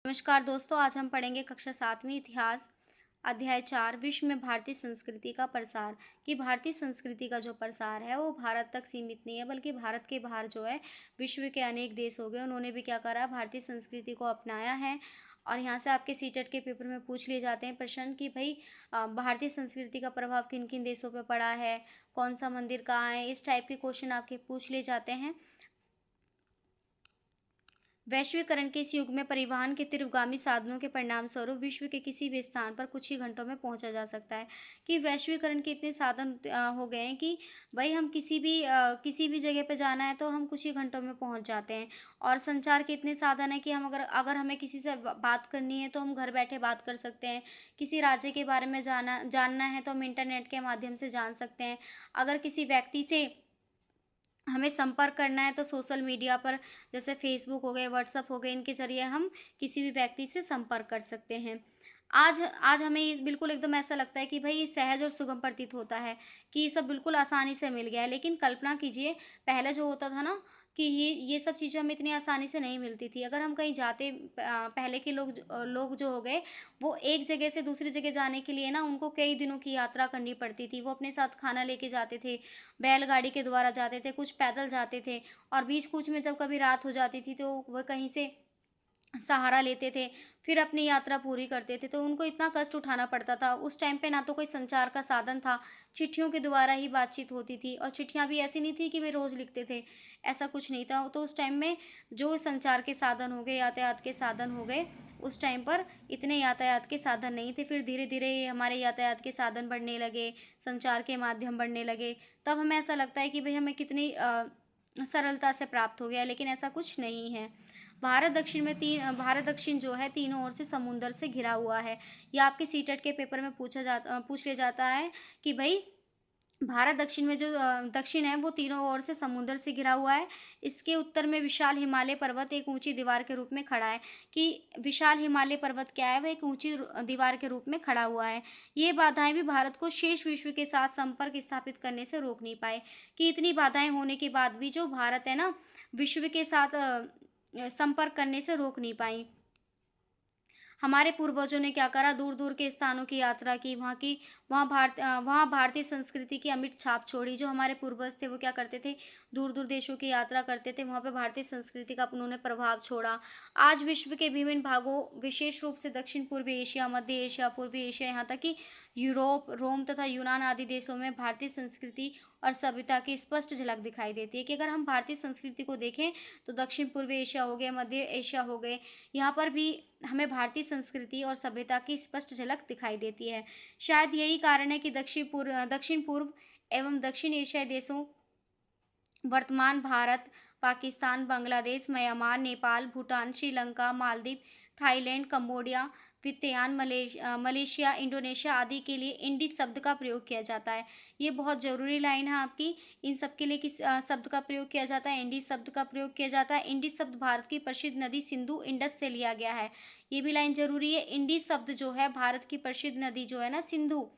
नमस्कार दोस्तों, आज हम पढ़ेंगे कक्षा 7वीं इतिहास अध्याय 4 विश्व में भारतीय संस्कृति का प्रसार। कि भारतीय संस्कृति का जो प्रसार है वो भारत तक सीमित नहीं है, बल्कि भारत के बाहर जो है विश्व के अनेक देश हो गए, उन्होंने भी क्या करा, भारतीय संस्कृति को अपनाया है। और यहाँ से आपके सीटेट के पेपर में पूछ लिए जाते हैं प्रश्न कि भाई भारतीय संस्कृति का प्रभाव किन किन देशों पर पड़ा है, कौन सा मंदिर कहाँ है, इस टाइप के क्वेश्चन आपके पूछ लिए जाते हैं। वैश्वीकरण के इस युग में परिवहन के तीव्रगामी साधनों के परिणाम स्वरूप विश्व के किसी भी स्थान पर कुछ ही घंटों में पहुंचा जा सकता है। कि वैश्वीकरण के इतने साधन हो गए हैं कि भाई हम किसी भी जगह पे जाना है तो हम कुछ ही घंटों में पहुंच जाते हैं। और संचार के इतने साधन है कि हम अगर अगर हमें किसी से बात करनी है तो हम घर बैठे बात कर सकते हैं। किसी राज्य के बारे में जानना है तो हम इंटरनेट के माध्यम से जान सकते हैं। अगर किसी व्यक्ति से हमें संपर्क करना है तो सोशल मीडिया पर जैसे फेसबुक हो गए, व्हाट्सएप हो गए, इनके ज़रिए हम किसी भी व्यक्ति से संपर्क कर सकते हैं। आज आज हमें ये बिल्कुल एकदम ऐसा लगता है कि भई ये सहज और सुगम प्रतीत होता है, कि ये सब बिल्कुल आसानी से मिल गया है। लेकिन कल्पना कीजिए, पहले जो होता था ना कि ये सब चीज़ें हमें इतनी आसानी से नहीं मिलती थी। अगर हम कहीं जाते पहले के लोग जो हो गए, वो एक जगह से दूसरी जगह जाने के लिए ना उनको कई दिनों की यात्रा करनी पड़ती थी। वो अपने साथ खाना लेके जाते थे, बैलगाड़ी के द्वारा जाते थे, कुछ पैदल जाते थे। और बीच-कूच में जब कभी रात हो जाती थी तो वह कहीं से सहारा लेते थे, फिर अपनी यात्रा पूरी करते थे, तो उनको इतना कष्ट उठाना पड़ता था। उस टाइम पे ना तो कोई संचार का साधन था, चिट्ठियों के द्वारा ही बातचीत होती थी। और चिट्ठियाँ भी ऐसी नहीं थी कि वे रोज़ लिखते थे, ऐसा कुछ नहीं था। तो उस टाइम में जो संचार के साधन हो गए, यातायात के साधन हो गए, उस टाइम पर इतने यातायात के साधन नहीं थे। फिर धीरे-धीरे ये हमारे यातायात के साधन बढ़ने लगे, संचार के माध्यम बढ़ने लगे, तब हमें ऐसा लगता है कि भई हमें कितनी सरलता से प्राप्त हो गया, लेकिन ऐसा कुछ नहीं है। भारत दक्षिण जो है तीनों ओर से समुंदर से घिरा हुआ है। ये आपके सीटेट के पेपर में पूछ लिया जाता है कि भई भारत दक्षिण में जो दक्षिण है वो तीनों ओर से समुद्र से घिरा हुआ है। इसके उत्तर में विशाल हिमालय पर्वत एक ऊँची दीवार के रूप में खड़ा है। कि विशाल हिमालय पर्वत क्या है? वह एक ऊँची दीवार के रूप में खड़ा हुआ है। ये बाधाएँ भी भारत को शेष विश्व के साथ संपर्क स्थापित करने से रोक नहीं पाए। कि इतनी बाधाएँ होने के बाद भी जो भारत है ना, विश्व के साथ संपर्क करने से रोक नहीं पाई। हमारे पूर्वजों ने क्या करा, दूर-दूर के स्थानों की यात्रा की, वहाँ भारतीय संस्कृति की अमिट छाप छोड़ी। जो हमारे पूर्वज थे वो क्या करते थे, दूर-दूर देशों की यात्रा करते थे, वहाँ पे भारतीय संस्कृति का उन्होंने प्रभाव छोड़ा। आज विश्व के विभिन्न भागों, विशेष रूप से दक्षिण-पूर्वी एशिया, मध्य एशिया, पूर्वी एशिया, यहाँ तक कि यूरोप, रोम तथा यूनान आदि देशों में भारतीय संस्कृति और सभ्यता की स्पष्ट झलक दिखाई देती है। कि अगर हम भारतीय संस्कृति को देखें तो दक्षिण-पूर्वी एशिया हो गए, मध्य एशिया हो गए, यहाँ पर भी हमें भारतीय संस्कृति और सभ्यता की स्पष्ट झलक दिखाई देती है। शायद यही कारण है कि दक्षिण पूर्व एवं दक्षिण एशियाई देशों, वर्तमान Bharat, Pakistan, Bangladesh, Myanmar, Nepal, Bhutan, Sri Lanka, Maldives, Thailand, Cambodia, Vietnam, Malaysia, Indonesia आदि के लिए इंडी शब्द का प्रयोग किया जाता है। ये बहुत ज़रूरी लाइन है आपकी। इन सब के लिए किस शब्द का प्रयोग किया जाता है? इंडी शब्द का प्रयोग किया जाता है। इंडी शब्द भारत की प्रसिद्ध नदी सिंधु, इंडस से लिया गया है। ये भी लाइन ज़रूरी है। इंडी शब्द जो है भारत की प्रसिद्ध नदी जो है ना सिंधु,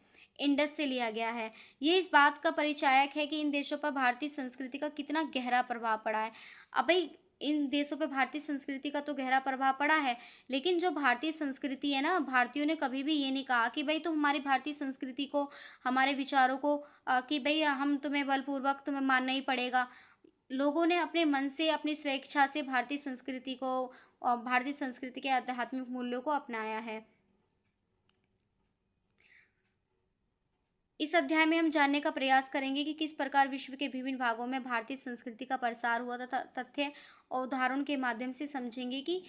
इंडस से लिया गया है। ये इस बात का परिचायक है कि इन देशों पर भारतीय संस्कृति का कितना गहरा प्रभाव पड़ा है। अब भई इन देशों पे भारतीय संस्कृति का तो गहरा प्रभाव पड़ा है, लेकिन जो भारतीय संस्कृति है ना, भारतीयों ने कभी भी ये नहीं कहा कि भई तुम हमारी भारतीय संस्कृति को, हमारे विचारों को कि भई हम तुम्हें बलपूर्वक तुम्हें मानना ही पड़ेगा। लोगों ने अपने मन से, अपनी स्वेच्छा से भारतीय संस्कृति को भारतीय संस्कृति के आध्यात्मिक मूल्यों को अपनाया है। इस अध्याय में हम जानने का प्रयास करेंगे कि किस प्रकार विश्व के विभिन्न भागों में भारतीय संस्कृति का प्रसार हुआ तथा तथ्य और उदाहरण के माध्यम से समझेंगे कि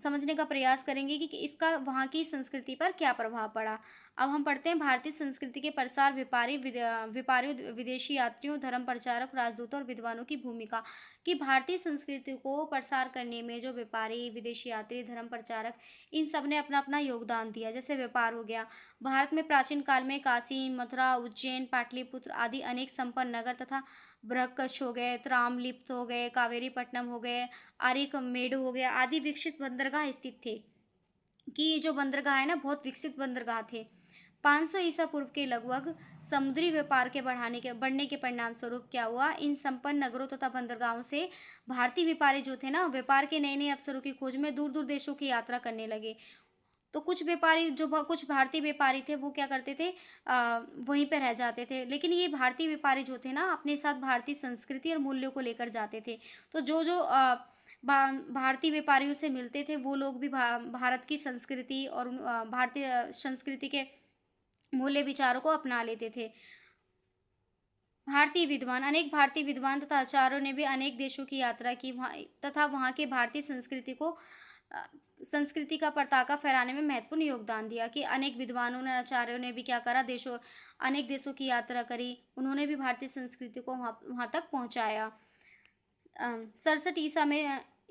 समझने का प्रयास करेंगे कि इसका वहाँ की संस्कृति पर क्या प्रभाव पड़ा। अब हम पढ़ते हैं भारतीय संस्कृति के प्रसार, व्यापारियों, विदेशी यात्रियों, धर्म प्रचारक, राजदूतों और विद्वानों की भूमिका। कि भारतीय संस्कृति को प्रसार करने में जो व्यापारी, विदेशी यात्री, धर्म प्रचारक, इन सब ने अपना-अपना योगदान दिया। जैसे व्यापार हो गया, भारत में प्राचीन काल में काशी, मथुरा, उज्जैन, पाटलिपुत्र आदि अनेक संपन्न नगर तथा बृहत्कच्छ हो गए, त्रामलिप्त हो गए, कावेरीपट्टनम हो गए, अरिकमेड हो गया आदि विकसित बंदरगाह स्थित थे। कि ये जो बंदरगाह है ना, बहुत विकसित बंदरगाह थे। 500 ईसा पूर्व के लगभग समुद्री व्यापार के बढ़ने के परिणाम स्वरूप क्या हुआ, इन संपन्न नगरों तथा बंदरगाहों से भारतीय व्यापारी जो थे ना, व्यापार के नए-नए अवसरों की खोज में दूर-दूर देशों की यात्रा करने लगे। तो कुछ व्यापारी कुछ भारतीय व्यापारी थे, वो क्या करते थे, वहीं पे रह जाते थे। लेकिन ये भारतीय व्यापारी जो थे ना, अपने साथ भारतीय संस्कृति और मूल्यों को लेकर जाते थे। तो जो भारतीय व्यापारियों से मिलते थे, वो लोग भी भारत की संस्कृति और भारतीय संस्कृति के मूल्य विचारों को अपना लेते थे। अनेक भारतीय विद्वान तथा आचार्यों ने भी अनेक देशों की यात्रा की, वहाँ तथा वहाँ के भारतीय अ, संस्कृति का पताका फहराने में महत्वपूर्ण योगदान दिया। कि अनेक विद्वानों ने, आचार्यों ने भी क्या करा, अनेक देशों की यात्रा करी, उन्होंने भी भारतीय संस्कृति को वहाँ वहाँ तक पहुँचाया। 67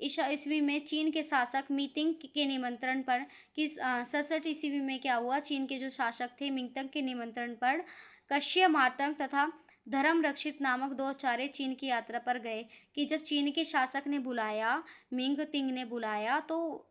ईसा ईस्वी में चीन के शासक मिंगतंग के निमंत्रण पर 67 ईस्वी में क्या हुआ, चीन के जो शासक थे मिंगतंग के निमंत्रण पर कश्यप मार्तंग तथा धर्म रक्षित नामक दो आचार्य चीन की यात्रा पर गए। कि जब चीन के शासक ने बुलाया, मिंगतिंग ने बुलाया, तो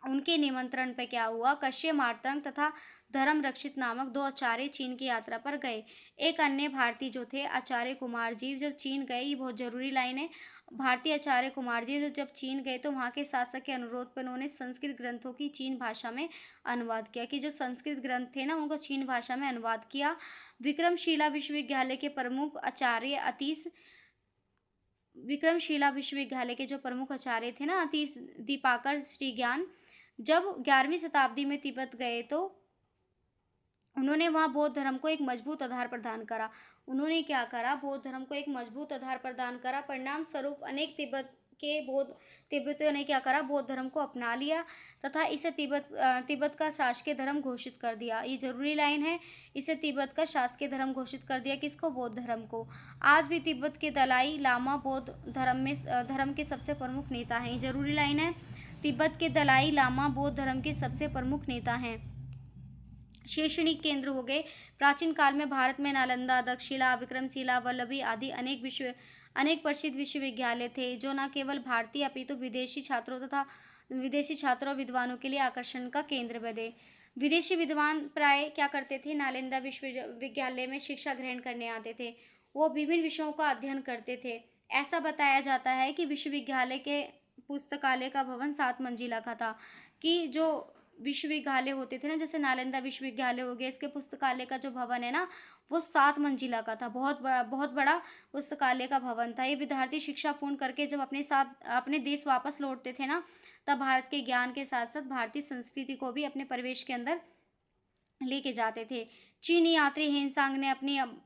उनके निमंत्रण पे क्या हुआ, कश्यप मार्तंग तथा धर्म रक्षित नामक दो आचार्य चीन की यात्रा पर गए। एक अन्य भारतीय जो थे आचार्य कुमार जी, जब चीन गए, ये बहुत जरूरी लाइन है। भारतीय आचार्य कुमार जी जब चीन गए तो वहाँ के शासक के अनुरोध पर उन्होंने संस्कृत ग्रंथों की चीन भाषा में अनुवाद किया। कि जो संस्कृत ग्रंथ थे ना, उनको चीन भाषा में अनुवाद किया। विक्रमशिला विश्वविद्यालय के प्रमुख आचार्य अतीश विक्रमशिला विश्वविद्यालय के जो प्रमुख आचार्य थे ना, अतीश दीपाकर श्रीज्ञान, जब 11वीं शताब्दी में तिब्बत गए तो उन्होंने वहाँ बौद्ध धर्म को एक मजबूत आधार प्रदान करा। उन्होंने क्या करा, बौद्ध धर्म को एक मजबूत आधार प्रदान करा। परिणाम स्वरूप अनेक तिब्बतियों ने क्या करा, बौद्ध धर्म को अपना लिया तथा इसे तिब्बत का शासकीय धर्म घोषित कर दिया। ये जरूरी लाइन है, इसे तिब्बत का शासकीय धर्म घोषित कर दिया। किसको, बौद्ध धर्म को। आज भी तिब्बत के दलाई लामा बौद्ध धर्म के सबसे प्रमुख नेता हैं। ये जरूरी लाइन है, तिब्बत के दलाई लामा बौद्ध धर्म के सबसे प्रमुख नेता हैं। शैक्षणिक केंद्र हो गए। प्राचीन काल में भारत में नालंदा, तक्षशिला, विक्रमशिला, वल्लभी आदि अनेक प्रसिद्ध विश्वविद्यालय थे, जो न केवल भारतीय अपितु विदेशी छात्रों और विद्वानों के लिए आकर्षण का केंद्र बने। विदेशी विद्वान प्राय क्या करते थे, नालंदा विश्वविद्यालय में शिक्षा ग्रहण करने आते थे। वो विभिन्न विषयों का अध्ययन करते थे। ऐसा बताया जाता है कि विश्वविद्यालय के पुस्तकालय का भवन 7 मंजिला का था। कि जो विश्वविद्यालय होते थे ना, जैसे नालंदा विश्वविद्यालय हो गया, इसके पुस्तकालय का जो भवन है ना, वो 7 मंजिला का था। बहुत बड़ा पुस्तकालय का भवन था। ये विद्यार्थी शिक्षा पूर्ण करके जब अपने देश वापस लौटते थे ना, तब भारत के ज्ञान के साथ साथ भारतीय संस्कृति को भी अपने प्रवेश के अंदर लेके जाते थे। चीनी यात्री हेनसांग ने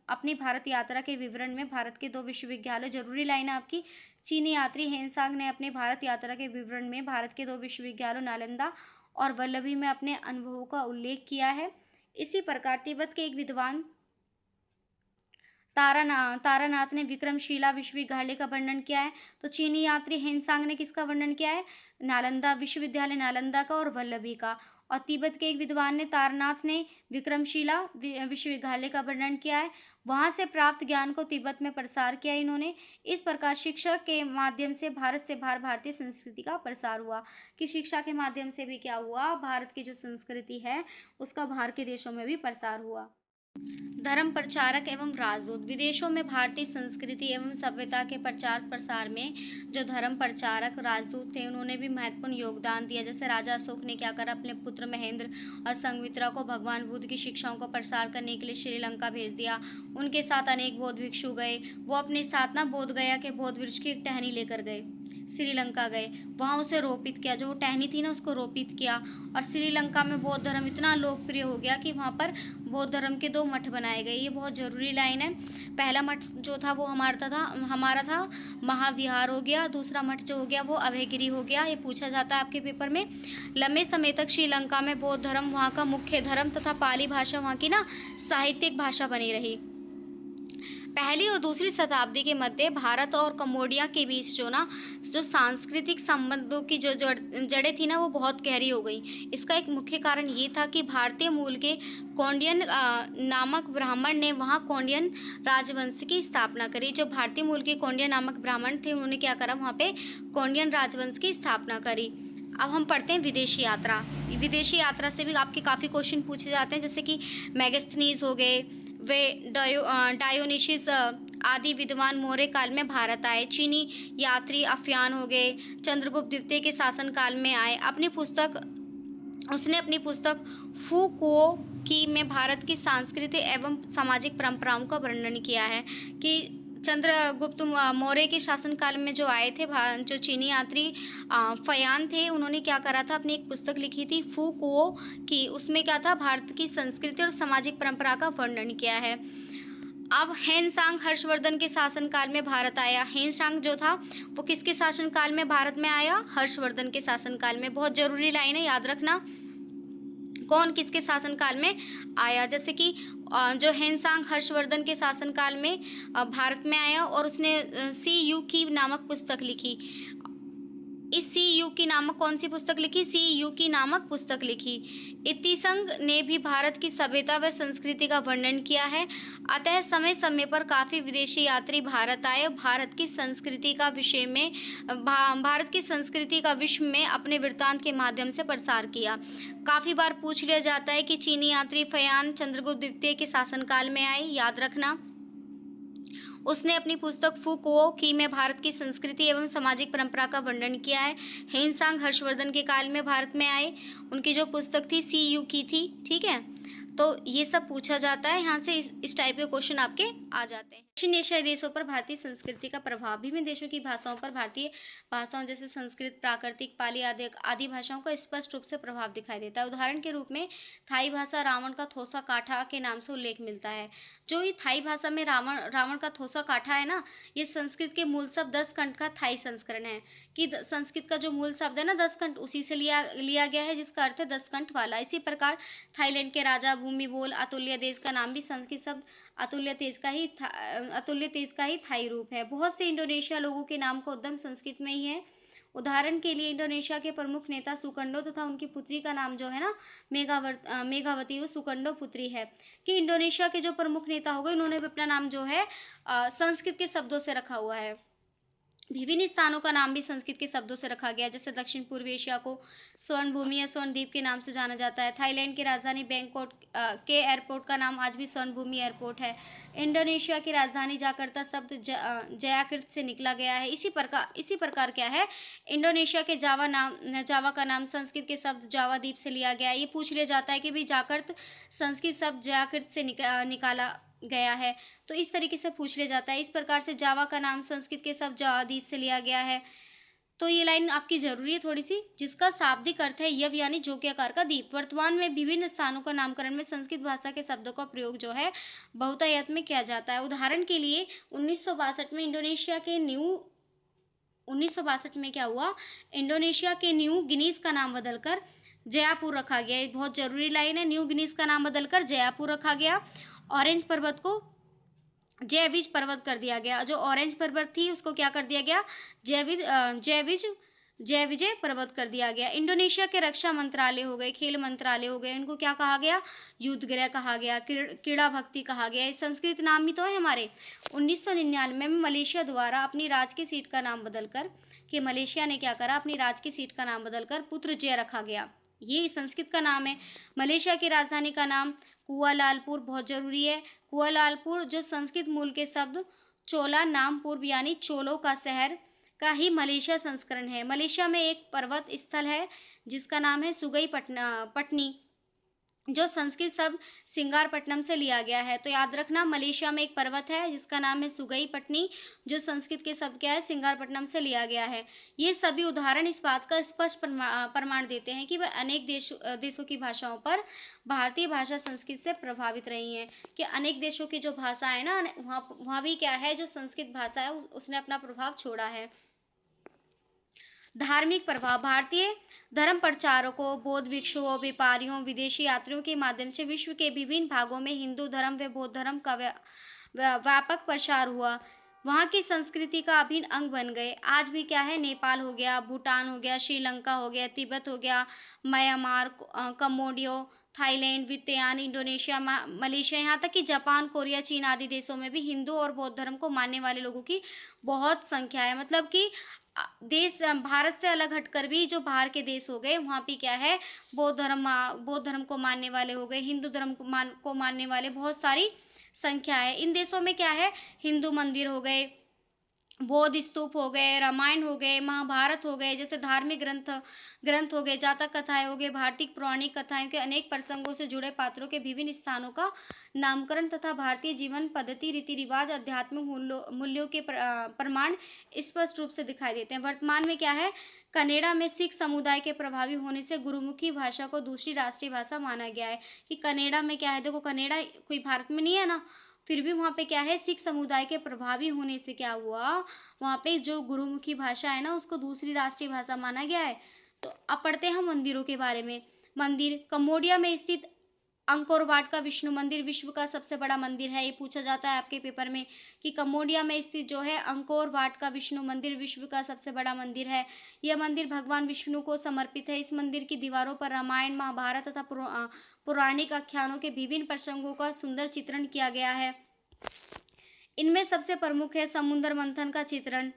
अपनी भारत यात्रा के विवरण में भारत के 2 विश्वविद्यालय, जरूरी लाइन है आपकी, चीनी यात्री हेनसांग ने अपने भारत यात्रा के विवरण में भारत के 2 विश्वविद्यालयों नालंदा और वल्लभी में अपने अनुभवों का उल्लेख किया है। इसी प्रकार तिब्बत के एक विद्वान तारानाथ ने विक्रमशिला विश्वविद्यालय का वर्णन किया है। तो चीनी यात्री हेनसांग ने किसका वर्णन किया है, विश्वविद्यालय नालंदा का और वल्लभी का। और तिब्बत के एक विद्वान ने तारानाथ ने विक्रमशिला विश्वविद्यालय का वर्णन किया है। वहाँ से प्राप्त ज्ञान को तिब्बत में प्रसार किया इन्होंने। इस प्रकार शिक्षा के माध्यम से भारत से बाहर भारतीय संस्कृति का प्रसार हुआ। कि शिक्षा के माध्यम से भी क्या हुआ, भारत की जो संस्कृति है उसका बाहर के देशों में भी प्रसार हुआ। धर्म प्रचारक एवं राजदूत। विदेशों में भारतीय संस्कृति एवं सभ्यता के प्रचार प्रसार में जो धर्म प्रचारक राजदूत थे, उन्होंने भी महत्वपूर्ण योगदान दिया। जैसे राजा अशोक ने क्या करा, अपने पुत्र महेंद्र और संघमित्रा को भगवान बुद्ध की शिक्षाओं को प्रसार करने के लिए श्रीलंका भेज दिया। उनके साथ अनेक बौद्ध भिक्षु गए। वो अपने साथ ना बोध गया के बौद्ध वृक्ष की एक टहनी लेकर गए, श्रीलंका गए, वहाँ उसे रोपित किया। जो वो टहनी थी ना, उसको रोपित किया। और श्रीलंका में बौद्ध धर्म इतना लोकप्रिय हो गया कि वहाँ पर बौद्ध धर्म के 2 मठ बनाए गए। ये बहुत ज़रूरी लाइन है। पहला मठ जो था वो हमारा था महाविहार हो गया। दूसरा मठ जो हो गया वो अभयगिरी हो गया। ये पूछा जाता है आपके पेपर में। लंबे समय तक श्रीलंका में बौद्ध धर्म वहाँ का मुख्य धर्म तथा पाली भाषा वहाँ की ना साहित्यिक भाषा बनी रही। पहली और दूसरी शताब्दी के मध्य भारत और कंबोडिया के बीच जो सांस्कृतिक संबंधों की जो जड़ें थी ना, वो बहुत गहरी हो गई। इसका एक मुख्य कारण ये था कि भारतीय मूल के कौंडियन नामक ब्राह्मण ने वहाँ कौंडियन राजवंश की स्थापना करी। जो भारतीय मूल के कौंडियन नामक ब्राह्मण थे, उन्होंने क्या करा, वहाँ पे कौंडियन राजवंश की स्थापना करी। अब हम पढ़ते हैं विदेशी यात्रा। विदेशी यात्रा से भी आपके काफ़ी क्वेश्चन पूछे जाते हैं, जैसे कि मेगास्थनीज हो गए, वे डायोनिशिस आदि विद्वान मौर्य काल में भारत आए। चीनी यात्री अफियान हो गए, चंद्रगुप्त द्वितीय के शासनकाल में आए। उसने अपनी पुस्तक फूकुओ की में भारत की सांस्कृतिक एवं सामाजिक परंपराओं का वर्णन किया है कि चंद्रगुप्त मौर्य के शासनकाल में जो आए थे जो चीनी यात्री फयान थे, उन्होंने क्या करा था, अपनी एक पुस्तक लिखी थी फूकुओ की। उसमें क्या था, भारत की संस्कृति और सामाजिक परंपरा का वर्णन किया है। अब हेनसांग हर्षवर्धन के शासनकाल में भारत आया। हेनसांग जो था वो किसके शासनकाल में भारत में आया? हर्षवर्धन के शासनकाल में। बहुत जरूरी लाइन है, याद रखना कौन किसके शासनकाल में आया। जैसे कि जो हेनसांग हर्षवर्धन के शासनकाल में भारत में आया और उसने सी यू की नामक पुस्तक लिखी। इस सी यू की नामक कौन सी पुस्तक लिखी? सी यू की नामक पुस्तक लिखी। इतिसंग ने भी भारत की सभ्यता व संस्कृति का वर्णन किया है। अतः समय समय पर काफ़ी विदेशी यात्री भारत आए। भारत की संस्कृति का विश्व में अपने वृत्तांत के माध्यम से प्रसार किया। काफ़ी बार पूछ लिया जाता है कि चीनी यात्री फयान चंद्रगुप्त द्वितीय के शासनकाल में आए, याद रखना। उसने अपनी पुस्तक फूकुओ की में भारत की संस्कृति एवं सामाजिक परंपरा का वर्णन किया है। हेनसांग हर्षवर्धन के काल में भारत में आए, उनकी जो पुस्तक थी सी यू की थी, ठीक है। तो ये सब पूछा जाता है, यहाँ से इस टाइप के क्वेश्चन आपके आ जाते हैं। दक्षिण एशियाई देशों पर भारतीय संस्कृति का प्रभाव। विभिन्न देशों की भाषाओं पर भारतीय भाषाओं जैसे संस्कृत, प्राकृतिक, पाली आदि भाषाओं का स्पष्ट रूप से प्रभाव दिखाई देता है। उदाहरण के रूप में थाई भाषा रावण का थोसा काठा के नाम से उल्लेख मिलता है। जो ये थाई भाषा में रावण का थोसा काठा है ना, ये संस्कृत के मूल शब्द 10 कंठ का थाई संस्करण है। कि संस्कृत का जो मूल शब्द है ना 10 कंठ, उसी से लिया गया है, जिसका अर्थ है 10 कंठ वाला। इसी प्रकार थाईलैंड के राजा भूमिबोल अतुल्य देश का नाम भी संस्कृत शब्द अतुल्य तेज का ही थाई रूप है। बहुत से इंडोनेशिया लोगों के नाम का उद्गम संस्कृत में ही है। उदाहरण के लिए इंडोनेशिया के प्रमुख नेता सुकंडो तथा उनकी पुत्री का नाम जो है ना मेघावती, वो सुकंडो पुत्री है। कि इंडोनेशिया के जो प्रमुख नेता हो गए, उन्होंने भी अपना नाम जो है संस्कृत के शब्दों से रखा हुआ है। विभिन्न स्थानों का नाम भी संस्कृत के शब्दों से रखा गया, जैसे दक्षिण पूर्वी एशिया को स्वर्ण भूमि या स्वर्ण द्वीप के नाम से जाना जाता है। थाईलैंड की राजधानी बैंकॉक के एयरपोर्ट का नाम आज भी स्वर्ण भूमि एयरपोर्ट है। इंडोनेशिया की राजधानी जाकर्ता शब्द जयाकृत से निकला गया है। इसी प्रकार क्या है, इंडोनेशिया के जावा का नाम संस्कृत के शब्द जावा द्वीप से लिया गया है। ये पूछ लिया जाता है कि भाई जाकर्त संस्कृत शब्द जयाकृत से निकाला गया है, तो इस तरीके से पूछ लिया जाता है। इस प्रकार से जावा का नाम संस्कृत के शब्द जावा द्वीप से लिया गया है। तो ये लाइन आपकी जरूरी है थोड़ी सी, जिसका शाब्दिक अर्थ है यव यानी जोके आकार का द्वीप। वर्तमान में विभिन्न स्थानों का नामकरण में संस्कृत भाषा के शब्दों का प्रयोग जो है बहुतायत में किया जाता है। उदाहरण के लिए 1962 में क्या हुआ, इंडोनेशिया के न्यू गिनीज का नाम बदलकर जयापुर रखा गया। ये बहुत जरूरी लाइन है, न्यू गिनीज का नाम बदलकर जयापुर रखा गया। ऑरेंज पर्वत को जयविज पर्वत कर दिया गया। जो ऑरेंज पर्वत थी उसको क्या कर दिया गया, जयविजय पर्वत कर दिया गया। इंडोनेशिया के रक्षा मंत्रालय हो गए, खेल मंत्रालय हो गए, इनको क्या कहा गया, युद्ध गृह कहा गया, क्रीड़ा भक्ति कहा गया। संस्कृत नाम भी तो है हमारे। 1999 में मलेशिया द्वारा अपनी राज की सीट का नाम बदलकर मलेशिया ने क्या करा, अपनी राज की सीट का नाम बदलकर पुत्रजय रखा गया। ये संस्कृत का नाम है। मलेशिया की राजधानी का नाम कुआलालंपुर, बहुत जरूरी है। कुआलालंपुर जो संस्कृत मूल के शब्द चोला नाम पूर्व यानी चोलों का शहर का ही मलेशिया संस्करण है। मलेशिया में एक पर्वत स्थल है जिसका नाम है सुगई पटनी, जो संस्कृत शब्द सिंगारपट्टनम से लिया गया है। तो याद रखना, मलेशिया में एक पर्वत है जिसका नाम है सुगई पटनी, जो संस्कृत के शब्द क्या है, सिंगारपट्टनम से लिया गया है। ये सभी उदाहरण इस बात का स्पष्ट प्रमाण देते हैं कि वह अनेक देशों की भाषाओं पर भारतीय भाषा संस्कृत से प्रभावित रही हैं। कि अनेक देशों की जो भाषा है ना, वहाँ भी क्या है, जो संस्कृत भाषा है उसने अपना प्रभाव छोड़ा है। धार्मिक प्रभाव। भारतीय धर्म प्रचारकों, बौद्ध भिक्षुओं, व्यापारियों, विदेशी यात्रियों के माध्यम से विश्व के विभिन्न भागों में हिंदू धर्म व बौद्ध धर्म का व्यापक प्रसार हुआ। वहाँ की संस्कृति का अभिन्न अंग बन गए। आज भी क्या है, नेपाल हो गया, भूटान हो गया, श्रीलंका हो गया, तिब्बत हो गया, Myanmar, Cambodia, Thailand, Vietnam, Indonesia, Malaysia, यहाँ तक कि जापान, कोरिया, चीन आदि देशों में भी हिंदू और बौद्ध धर्म को मानने वाले लोगों की बहुत संख्या है। मतलब कि भारत से अलग हटकर भी जो बाहर के देश हो गए, वहाँ पे क्या है, बौद्ध धर्म को मानने वाले हो गए, हिंदू धर्म को मानने वाले बहुत सारी संख्या है। इन देशों में क्या है, हिंदू मंदिर हो गए, बौद्ध स्तूप हो गए, रामायण हो गए, महाभारत हो गए, जैसे धार्मिक ग्रंथ ग्रंथ हो गए, जातक कथाएं हो गए, भारतीय पौराणिक कथाएं के अनेक प्रसंगों से जुड़े पात्रों के विभिन्न स्थानों का नामकरण तथा भारतीय जीवन पद्धति, रीति रिवाज, आध्यात्मिक मूल्यों के प्रमाण स्पष्ट रूप से दिखाई देते हैं। वर्तमान में क्या है, कनाडा में सिख समुदाय के प्रभावी होने से गुरुमुखी भाषा को दूसरी राष्ट्रीय भाषा माना गया है। कि कनाडा में क्या है, देखो कनाडा कोई भारत में नहीं है ना, फिर भी वहाँ पे क्या है, सिख समुदाय के प्रभावी होने से क्या हुआ, वहाँ पे जो गुरुमुखी भाषा है ना, उसको दूसरी राष्ट्रीय भाषा माना गया है। तो अब पढ़ते हैं हम मंदिरों के बारे में। मंदिर, कंबोडिया में स्थित अंकोर वाट का विष्णु मंदिर विश्व का सबसे बड़ा मंदिर है। ये पूछा जाता है आपके पेपर में कि कंबोडिया में स्थित जो है अंकोर वाट का विष्णु मंदिर विश्व का सबसे बड़ा मंदिर है। यह मंदिर भगवान विष्णु को समर्पित है। इस मंदिर की दीवारों पर रामायण, महाभारत तथा पौराणिक आख्यानों के विभिन्न प्रसंगों का सुंदर चित्रण किया गया है। इनमें सबसे प्रमुख है समुद्र मंथन का चित्रण।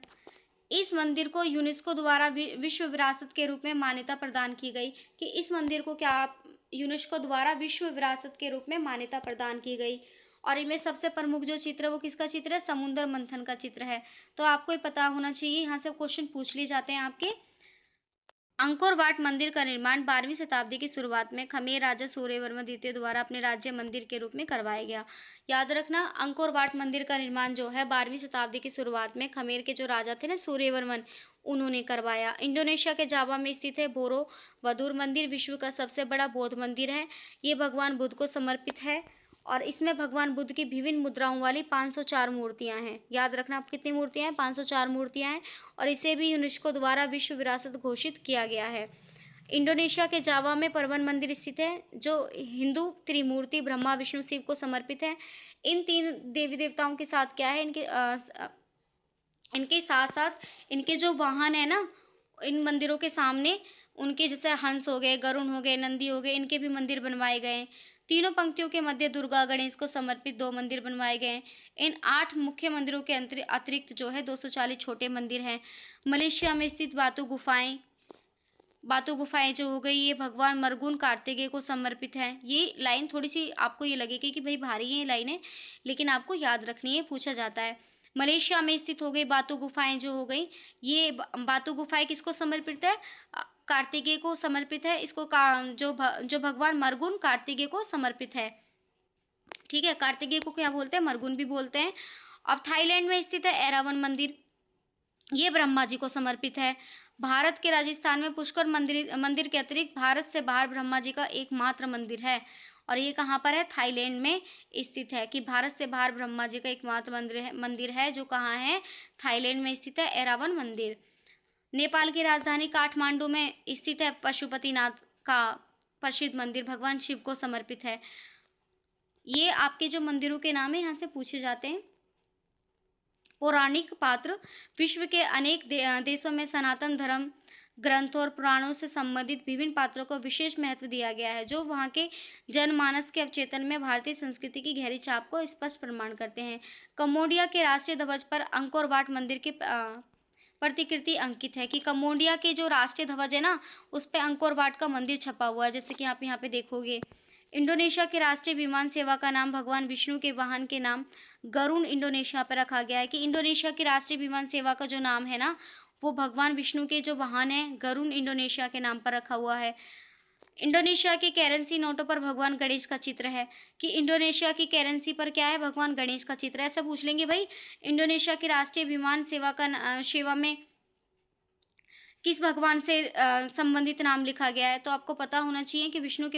इस मंदिर को यूनेस्को द्वारा विश्व विरासत के रूप में मान्यता प्रदान की गई। कि इस मंदिर को क्या यूनेस्को द्वारा विश्व विरासत के रूप में मान्यता प्रदान की गई। और इनमें सबसे प्रमुख जो चित्र है वो किसका चित्र है, समुद्र मंथन का चित्र है। तो आपको ये पता होना चाहिए, यहाँ से क्वेश्चन पूछ लिए जाते हैं आपके। अंकोर वाट मंदिर का निर्माण 12वीं शताब्दी की शुरुआत में खमेर राजा सूर्यवर्मन द्वितीय द्वारा अपने राज्य मंदिर के रूप में करवाया गया। याद रखना, अंकोर वाट मंदिर का निर्माण जो है 12वीं शताब्दी की शुरुआत में खमेर के जो राजा थे ना सूर्यवर्मन, उन्होंने करवाया। इंडोनेशिया के जावा में स्थित है बोरोबुदुर मंदिर विश्व का सबसे बड़ा बौद्ध मंदिर है। ये भगवान बुद्ध को समर्पित है और इसमें भगवान बुद्ध की विभिन्न मुद्राओं वाली 504 मूर्तियां हैं। याद रखना, आप कितनी मूर्तियां हैं, 504 मूर्तियां हैं। और इसे भी यूनेस्को द्वारा विश्व विरासत घोषित किया गया है। इंडोनेशिया के जावा में परवन मंदिर स्थित है जो हिंदू त्रिमूर्ति ब्रह्मा विष्णु शिव को समर्पित है। इन तीन देवी देवताओं के साथ क्या है, इनके साथ साथ इनके जो वाहन है ना, इन मंदिरों के सामने उनके जैसे हंस हो गए, गरुण हो गए, नंदी हो गए, इनके भी मंदिर बनवाए गए हैं। तीनों पंक्तियों के मध्य दुर्गा गणेश को समर्पित 2 मंदिर बनवाए गए हैं। इन 8 मुख्य मंदिरों के अतिरिक्त जो है 240 छोटे मंदिर हैं। मलेशिया में स्थित बातू गुफाएं जो हो गई, ये भगवान मरगुन कार्तिकेय को समर्पित है। ये लाइन थोड़ी सी आपको ये लगेगी कि भाई भारी है ये लाइनें, लेकिन आपको याद रखनी है, पूछा जाता है। मलेशिया में स्थित हो गई बातू गुफाएं जो हो गई, ये बातू गुफाएं किसको समर्पित है, कार्तिकेय को समर्पित है। इसको जो भगवान मरगुन कार्तिकेय को समर्पित है। ठीक है, कार्तिकेय को क्या बोलते हैं, मरगुन भी बोलते हैं। अब थाईलैंड में स्थित है एरावन मंदिर, ये ब्रह्मा जी को समर्पित है। भारत के राजस्थान में पुष्कर मंदिर के अतिरिक्त भारत से बाहर ब्रह्मा जी का एकमात्र मंदिर है। और ये कहाँ पर है, थाईलैंड में स्थित है। कि भारत से बाहर ब्रह्मा जी का एकमात्र मंदिर है जो कहाँ है, थाईलैंड में स्थित है, एरावन मंदिर। नेपाल की राजधानी काठमांडू में स्थित है पशुपतिनाथ का प्रसिद्ध मंदिर, भगवान शिव को समर्पित है। ये आपके जो मंदिरों के नाम है यहाँ से पूछे जाते हैं। पौराणिक पात्र, विश्व के अनेक देशों में सनातन धर्म ग्रंथों और पुराणों से संबंधित विभिन्न पात्रों को विशेष महत्व दिया गया है जो वहाँ के जनमानस के अवचेतन में भारतीय संस्कृति की गहरी छाप को स्पष्ट प्रमाण करते हैं। कंबोडिया के राष्ट्रीय ध्वज पर अंकोर वाट मंदिर की प्रतिकृति अंकित है। कि कंबोडिया के जो राष्ट्रीय ध्वज है ना, उस पे अंकोर वाट का मंदिर छपा हुआ है, जैसे कि आप यहाँ पे देखोगे। इंडोनेशिया के राष्ट्रीय विमान सेवा का नाम भगवान विष्णु के वाहन के नाम गरुण इंडोनेशिया पर रखा गया है। कि इंडोनेशिया की राष्ट्रीय विमान सेवा का जो नाम है ना, वो भगवान विष्णु के जो वाहन है गरुण इंडोनेशिया के नाम पर रखा हुआ है। इंडोनेशिया के करेंसी नोटों पर भगवान गणेश का चित्र है। कि इंडोनेशिया की करेंसी पर क्या है, भगवान गणेश का चित्र है। ऐसा पूछ लेंगे भाई, इंडोनेशिया की राष्ट्रीय विमान सेवा में किस भगवान से संबंधित नाम लिखा गया है। तो आपको पता होना चाहिए कि विष्णु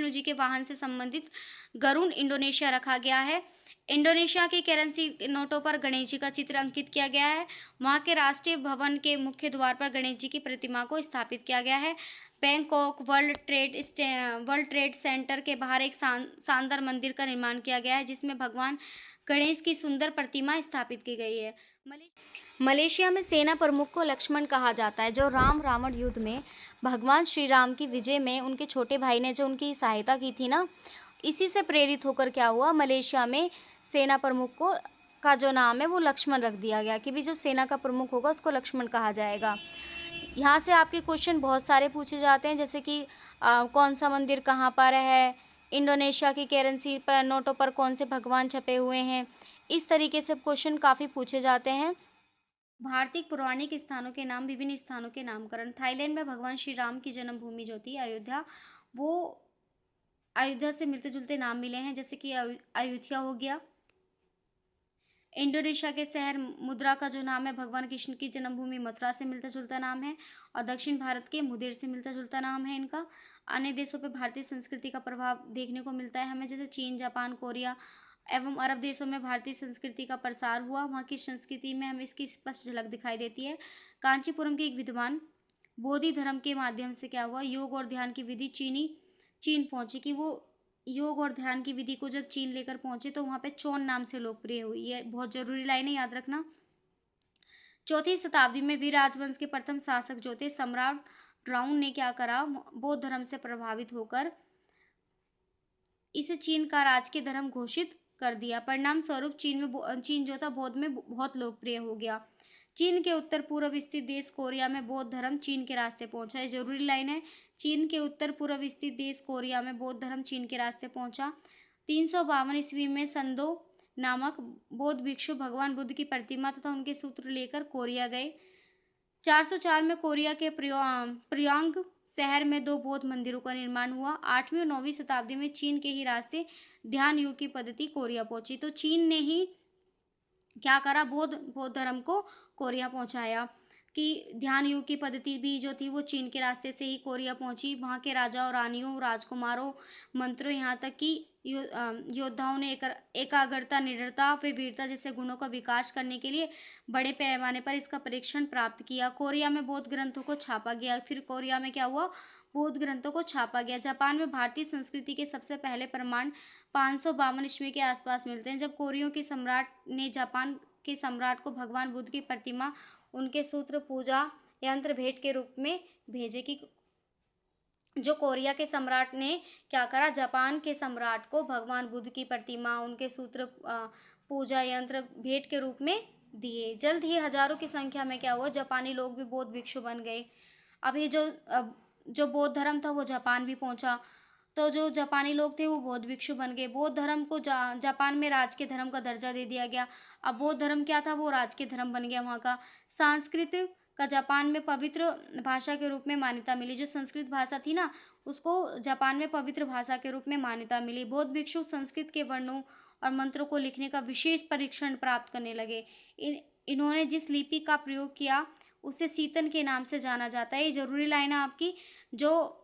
जी के वाहन से संबंधित गरुण इंडोनेशिया रखा गया है। इंडोनेशिया की करेंसी नोटों पर गणेश जी का चित्र अंकित किया गया है। वहाँ के राष्ट्रीय भवन के मुख्य द्वार पर गणेश जी की प्रतिमा को स्थापित किया गया है। बैंकॉक वर्ल्ड ट्रेड सेंटर के बाहर एक शानदार मंदिर का निर्माण किया गया है जिसमें भगवान गणेश की सुंदर प्रतिमा स्थापित की गई है। मलेशिया में सेना प्रमुख को लक्ष्मण कहा जाता है जो राम रावण युद्ध में भगवान श्री राम की विजय में उनके छोटे भाई ने जो उनकी सहायता की थी ना, इसी से प्रेरित होकर क्या हुआ, मलेशिया में सेना प्रमुख को का जो नाम है वो लक्ष्मण रख दिया गया कि भी जो सेना का प्रमुख होगा उसको लक्ष्मण कहा जाएगा। यहाँ से आपके क्वेश्चन बहुत सारे पूछे जाते हैं, जैसे कि कौन सा मंदिर कहाँ पर है, इंडोनेशिया की करेंसी पर नोटों पर कौन से भगवान छपे हुए हैं। इस तरीके से क्वेश्चन काफ़ी पूछे जाते हैं। भारतीय पौराणिक स्थानों के नाम, विभिन्न स्थानों के नामकरण। थाईलैंड में भगवान श्री राम की जन्मभूमि जो थी अयोध्या, वो अयोध्या से मिलते जुलते नाम मिले हैं, जैसे कि अयोध्या हो गया। इंडोनेशिया के शहर मुद्रा का जो नाम है भगवान कृष्ण की जन्मभूमि मथुरा से मिलता जुलता नाम है, और दक्षिण भारत के मुदेर से मिलता जुलता नाम है इनका। अन्य देशों पर भारतीय संस्कृति का प्रभाव देखने को मिलता है हमें, जैसे चीन, जापान, कोरिया एवं अरब देशों में भारतीय संस्कृति का प्रसार हुआ। वहाँ की संस्कृति में हमें इसकी स्पष्ट झलक दिखाई देती है। कांचीपुरम के एक विद्वान बोधि धर्म के माध्यम से क्या हुआ, योग और ध्यान की विधि चीन पहुंची, कि वो योग और ध्यान की विधि को जब चीन लेकर पहुंचे तो वहाँ पे चोन नाम से लोकप्रिय हुई। ये बहुत जरूरी लाइन है, याद रखना। चौथी शताब्दी में वीर राजवंश के प्रथम शासक जो थे सम्राट ड्राउन ने क्या करा, बौद्ध धर्म से प्रभावित होकर इसे चीन का राजकीय धर्म घोषित कर दिया। परिणाम स्वरूप चीन जो था बौद्ध में बहुत लोकप्रिय हो गया। चीन के उत्तर पूर्व स्थित देश कोरिया में बौद्ध धर्म चीन के रास्ते पहुंचा। ये जरूरी लाइन है। चीन के उत्तर पूर्व स्थित देश कोरिया में बौद्ध धर्म चीन के रास्ते पहुंचा। 352 ईस्वी में संदो नामक बौद्ध भिक्षु भगवान बुद्ध की प्रतिमा तथा उनके सूत्र लेकर कोरिया गए। 404 में कोरिया के प्रियांग शहर में 2 बौद्ध मंदिरों का निर्माण हुआ। 8वीं और 9वीं शताब्दी में चीन के ही रास्ते ध्यान योग की पद्धति कोरिया पहुंची। तो चीन ने ही क्या करा, बौद्ध धर्म को कोरिया पहुंचाया। कि ध्यान योग की पद्धति भी जो थी वो चीन के रास्ते से ही कोरिया पहुंची। वहाँ के राजाओं, रानियों, राजकुमारों, मंत्रियों, यहाँ तक कि योद्धाओं ने एकाग्रता, निडरता, फिर वीरता जैसे गुणों का विकास करने के लिए बड़े पैमाने पर इसका परीक्षण प्राप्त किया। कोरिया में बौद्ध ग्रंथों को छापा गया। फिर कोरिया में क्या हुआ, बौद्ध ग्रंथों को छापा गया। जापान में भारतीय संस्कृति के सबसे पहले प्रमाण 552 ईस्वी के आसपास मिलते हैं, जब कोरियों के सम्राट ने जापान के सम्राट को भगवान बुद्ध की प्रतिमा, उनके सूत्र, पूजा यंत्र भेंट के रूप में भेजे। कि जो कोरिया के सम्राट ने क्या करा, जापान के सम्राट को भगवान बुद्ध की प्रतिमा, उनके सूत्र, पूजा यंत्र भेंट के रूप में दिए। जल्द ही हजारों की संख्या में क्या हुआ, जापानी लोग भी बौद्ध भिक्षु बन गए। अब ये जो बौद्ध धर्म था वो जापान भी पहुंचा, तो जो जापानी लोग थे वो बौद्ध भिक्षु बन गए। बौद्ध धर्म को जापान में राज के धर्म का दर्जा दे दिया गया। अब बौद्ध धर्म क्या था, वो राज के धर्म बन गया वहाँ का। संस्कृत का जापान में पवित्र भाषा के रूप में मान्यता मिली। जो संस्कृत भाषा थी ना, उसको जापान में पवित्र भाषा के रूप में मान्यता मिली। बौद्ध भिक्षु संस्कृत के वर्णों और मंत्रों को लिखने का विशेष परीक्षण प्राप्त करने लगे। इन्होंने जिस लिपि का प्रयोग किया उसे सीतन के नाम से जाना जाता है। ये जरूरी लाइन है आपकी। जो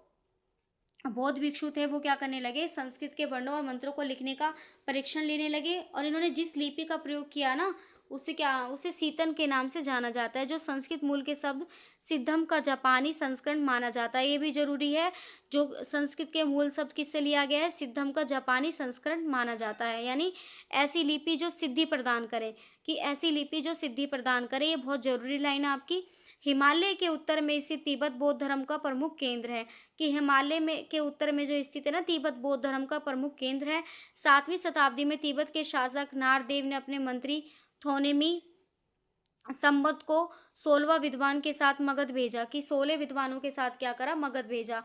बौद्ध भिक्षु थे वो क्या करने लगे, संस्कृत के वर्णों और मंत्रों को लिखने का परीक्षण लेने लगे, और इन्होंने जिस लिपि का प्रयोग किया ना उसे सीतन के नाम से जाना जाता है। जो संस्कृत मूल के शब्द सिद्धम का जापानी संस्करण माना जाता है। ये भी जरूरी है। जो संस्कृत के मूल शब्द किससे लिया गया है, सिद्धम का जापानी संस्करण माना जाता है। यानी ऐसी लिपि जो सिद्धि प्रदान करे, कि ऐसी लिपि जो सिद्धि प्रदान करे। ये बहुत जरूरी लाइन है आपकी। हिमालय के उत्तर में स्थित तिब्बत बौद्ध धर्म का प्रमुख केंद्र है। कि हिमालय में के उत्तर में जो स्थित है ना, तिब्बत बौद्ध धर्म का प्रमुख केंद्र है। 7वीं शताब्दी में तिब्बत के शासक नारदेव ने अपने मंत्री थोनेमी संबत को 16वां विद्वान के साथ मगध भेजा। कि 16 विद्वानों के साथ क्या करा, मगध भेजा।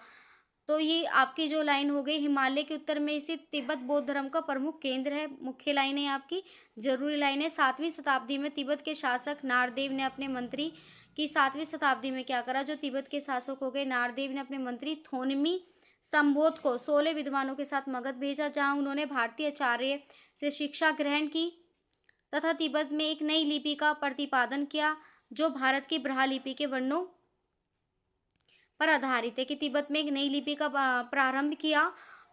तो ये आपकी जो लाइन हो गई, हिमालय के उत्तर में स्थित तिब्बत बौद्ध धर्म का प्रमुख केंद्र है। मुख्य लाइन है आपकी, जरूरी लाइन है। 7वीं शताब्दी में तिब्बत के शासक नारदेव ने अपने मंत्री, की 7वीं शताब्दी में क्या करा, जो तिब्बत के शासक हो गए नारदेव ने अपने मंत्री थोनमी संबोध को 16 विद्वानों के साथ मगध भेजा, जहां उन्होंने भारतीय आचार्य से शिक्षा ग्रहण की तथा तिब्बत में एक नई लिपि का प्रतिपादन किया, जो भारत की ब्राह्मी लिपि के वर्णों पर आधारित है। कि तिब्बत में एक नई लिपि का प्रारंभ किया,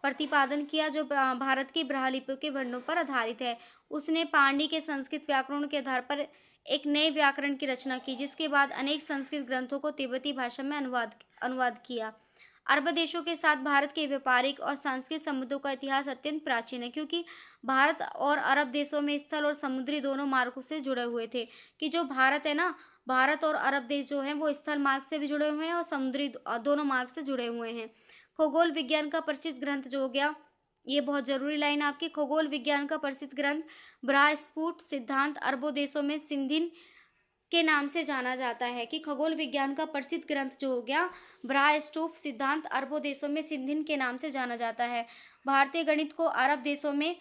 प्रतिपादन किया, जो भारत की ब्राह्मी लिपि के वर्णों पर आधारित है। उसने पाणिनि के संस्कृत व्याकरण के आधार पर एक नए व्याकरण की रचना की, जिसके बाद अनेक संस्कृत ग्रंथों को तिब्बती भाषा में अनुवाद किया। अरब देशों के साथ भारत के व्यापारिक और सांस्कृतिक संबंधों का इतिहास अत्यंत प्राचीन है, क्योंकि भारत और अरब देशों में स्थल और समुद्री दोनों मार्गों से जुड़े हुए थे। कि जो भारत है ना, भारत और अरब देश जो हैं वो स्थल मार्ग से भी जुड़े हुए हैं और समुद्री दोनों मार्ग से जुड़े हुए हैं। खगोल विज्ञान का प्रसिद्ध ग्रंथ जो हो गया ये बहुत ज़रूरी लाइन आपकी। खगोल विज्ञान का प्रसिद्ध ग्रंथ बृहस्पति सिद्धांत अरबों देशों में सिंधिन के नाम से जाना जाता है। कि खगोल विज्ञान का प्रसिद्ध ग्रंथ जो हो गया बृहस्पति सिद्धांत अरबों देशों में सिंधिन के नाम से जाना जाता है। भारतीय गणित को अरब देशों में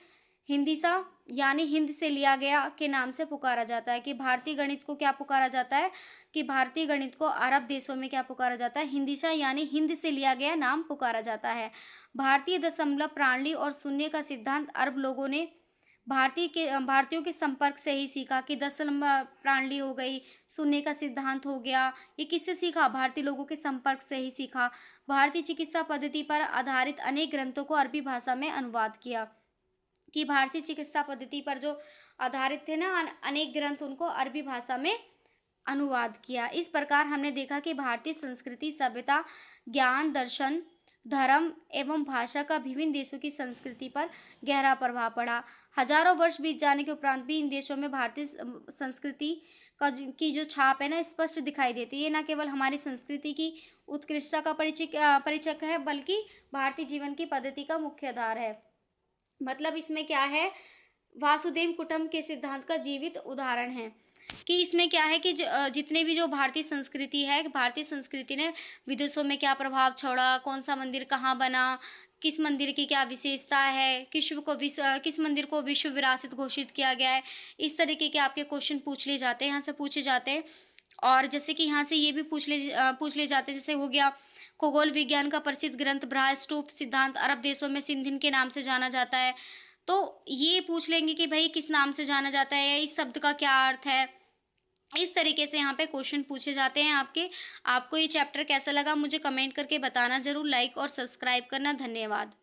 हिंदीसा यानी हिंद से लिया गया के नाम से पुकारा जाता है। कि भारतीय गणित को क्या पुकारा जाता है, कि भारतीय गणित को अरब देशों में क्या पुकारा जाता है, हिंदीसा यानी हिंद से लिया गया नाम पुकारा जाता है। भारतीय दशमलव प्रणाली और शून्य का सिद्धांत अरब लोगों ने भारतीयों के संपर्क से ही सीखा। कि दशमलव प्रणाली हो गई, शून्य का सिद्धांत हो गया, ये किससे सीखा, भारतीय लोगों के संपर्क से ही सीखा। भारतीय चिकित्सा पद्धति पर आधारित अनेक ग्रंथों को अरबी भाषा में अनुवाद किया। कि भारतीय चिकित्सा पद्धति पर जो आधारित थे ना अनेक ग्रंथ, उनको अरबी भाषा में अनुवाद किया। इस प्रकार हमने देखा कि भारतीय संस्कृति, सभ्यता, ज्ञान, दर्शन, धर्म एवं भाषा का विभिन्न देशों की संस्कृति पर गहरा प्रभाव पड़ा। हजारों वर्ष बीत जाने के उपरांत भी इन देशों में भारतीय संस्कृति की जो छाप है ना स्पष्ट दिखाई देती है। ये न केवल हमारी संस्कृति की उत्कृष्टता का परिचय है, बल्कि भारतीय जीवन की पद्धति का मुख्य आधार है। मतलब इसमें क्या है, वासुदेव कुटुंब के सिद्धांत का जीवित उदाहरण है। कि इसमें क्या है कि जितने भी जो भारतीय संस्कृति है, भारतीय संस्कृति ने विदेशों में क्या प्रभाव छोड़ा, कौन सा मंदिर कहाँ बना, किस मंदिर की क्या विशेषता है, किस मंदिर को विश्व विरासत घोषित किया गया है, इस तरीके के आपके क्वेश्चन पूछ लिए जाते हैं, यहाँ से पूछे जाते हैं। और जैसे कि यहाँ से ये भी पूछ ले जाते हैं, जैसे हो गया खगोल विज्ञान का प्रसिद्ध ग्रंथ बृहस्पति सिद्धांत अरब देशों में सिंधिन के नाम से जाना जाता है। तो ये पूछ लेंगे कि भाई किस नाम से जाना जाता है, इस शब्द का क्या अर्थ है। इस तरीके से यहाँ पे क्वेश्चन पूछे जाते हैं आपके। आपको ये चैप्टर कैसा लगा मुझे कमेंट करके बताना ज़रूर। लाइक और सब्सक्राइब करना। धन्यवाद।